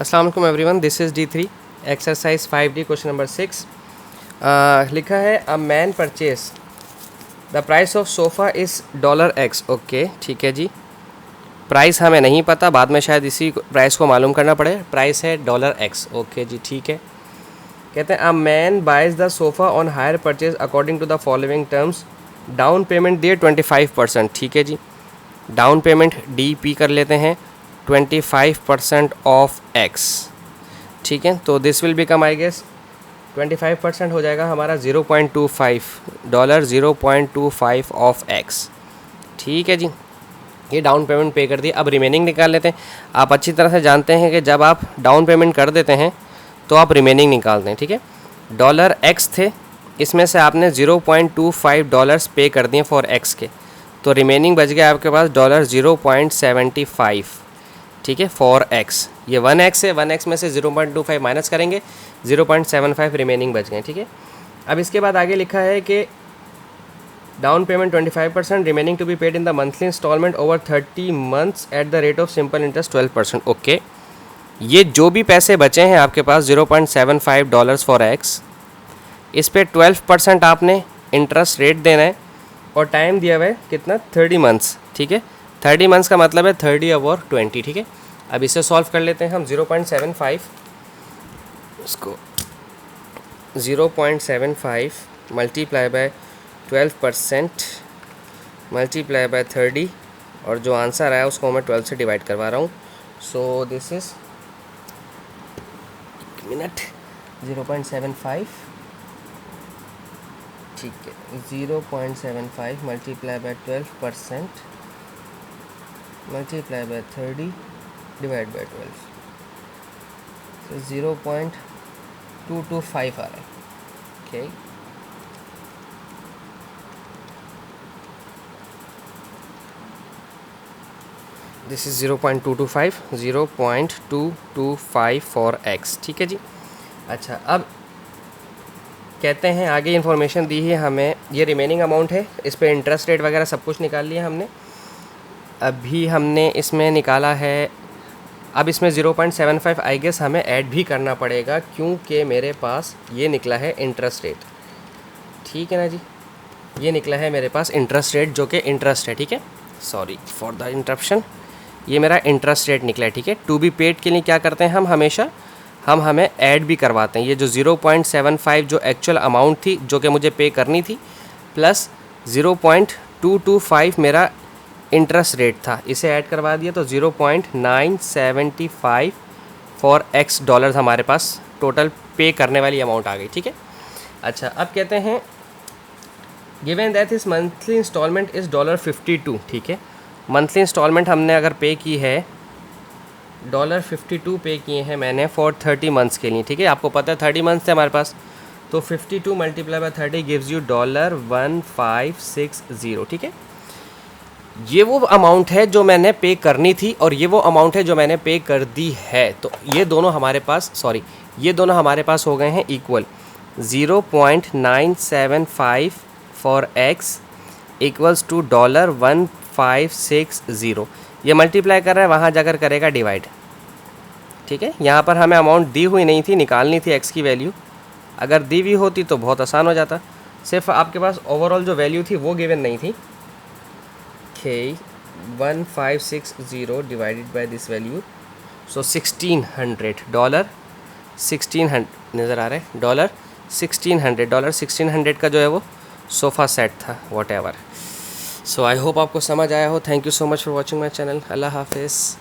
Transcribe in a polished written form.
अस्सलाम वालेकुम everyone, this is D3 exercise 5D question number 6। लिखा है a man purchase the price of sofa is $X। Okay ठीक है जी, प्राइस हमें नहीं पता, बाद में शायद इसी प्राइस को मालूम करना पड़े। प्राइस है $X। ओके जी ठीक है। कहते हैं a man buys the sofa on hire purchase according to the following terms. Down payment दिए 25%। ठीक है जी, डाउन पेमेंट DP कर लेते हैं 25% ऑफ X। ठीक है, तो this will become I guess 25% हो जाएगा हमारा $0.25 $0.25 ऑफ X। ठीक है जी, ये डाउन पेमेंट पे कर दी। अब रिमेनिंग निकाल लेते हैं। आप अच्छी तरह से जानते हैं कि जब आप डाउन पेमेंट कर देते हैं तो आप रिमेनिंग निकालते हैं। ठीक है, $X थे, इसमें से आपने $0.25 पे कर दिए फॉर X के, तो रिमेनिंग बच गया आपके पास $0.75। ठीक है, फॉर X। ये 1X है, 1X में से 0.25 माइनस करेंगे, 0.75 रिमेनिंग बच गए। ठीक है, अब इसके बाद आगे लिखा है कि down payment 25%, remaining to be paid in the monthly instalment over 30 months at the rate of simple interest 12%। Okay, ये जो भी पैसे बचे हैं आपके पास $0.75 फॉर X, इस पर 12% आपने इंटरेस्ट रेट देना है और टाइम दिया हुआ है कितना, 30 मंथ्स। ठीक है, 30 मंथ्स का मतलब है 30 और 20। ठीक है, अब इसे सॉल्व कर लेते हैं हम। 0.75 इसको 0.75 मल्टीप्लाई बाय 12% मल्टीप्लाई बाय 30, और जो आंसर आया उसको मैं 12 से डिवाइड करवा रहा हूँ। So this is 0.75। ठीक है, 0.75 multiply by 12% multiply by 30 divide by 12, तो 0.225 आ रहा है। Okay, this is 0.225 for X। ठीक है जी। अच्छा, अब कहते हैं आगे इन्फॉर्मेशन दी है हमें, ये रिमेनिंग अमाउंट है, इस पर इंटरेस्ट रेट वगैरह सब कुछ निकाल लिया हमने। अभी हमने इसमें निकाला है, अब इसमें 0.75 आई गेस हमें ऐड भी करना पड़ेगा, क्योंकि मेरे पास ये निकला है इंटरेस्ट रेट। ठीक है ना जी, ये निकला है मेरे पास इंटरेस्ट रेट, जो कि इंटरेस्ट है। ठीक है, सॉरी फॉर द इंटरप्शन, ये मेरा इंटरेस्ट रेट निकला है। ठीक है, टू बी पेड के लिए क्या करते हैं हम हमेशा, हम हमें ऐड भी करवाते हैं। ये जो 0.75 जो एक्चुअल अमाउंट थी जो कि मुझे पे करनी थी, प्लस 0.225 मेरा इंटरेस्ट रेट था, इसे ऐड करवा दिया तो 0.975 फॉर X डॉलर्स हमारे पास टोटल पे करने वाली अमाउंट आ गई। ठीक है, अच्छा अब कहते हैं गिवन दैट इस मंथली इंस्टॉलमेंट इज़ $52। ठीक है, मंथली इंस्टॉलमेंट हमने अगर पे की है $52 पे किए हैं मैंने फॉर 30 मंथ्स के लिए। ठीक है, आपको पता है 30 मंथ्स थे हमारे पास, तो 52 मल्टीप्लाई बाय 30 गिव्स यू $1560। ठीक है, ये वो अमाउंट है जो मैंने पे करनी थी और ये वो अमाउंट है जो मैंने पे कर दी है, तो ये दोनों हमारे पास, सॉरी ये दोनों हमारे पास हो गए हैं equal. 0.975 for X equals to $1560। ये मल्टीप्लाई कर रहा है, वहाँ जाकर करेगा डिवाइड। ठीक है, यहाँ पर हमें अमाउंट दी हुई नहीं थी, निकालनी थी X की वैल्यू। अगर दी हुई होती तो बहुत आसान हो जाता, सिर्फ आपके पास ओवरऑल जो वैल्यू थी वो गिवन नहीं थी। Okay, 1560 divided by this value, so $1600 $1600 नज़र आ रहा है, $1600 का जो है वो सोफ़ा सेट था, whatever. So I hope आपको समझ आया हो। Thank you so much for watching my channel. अल्लाह हाफिज़।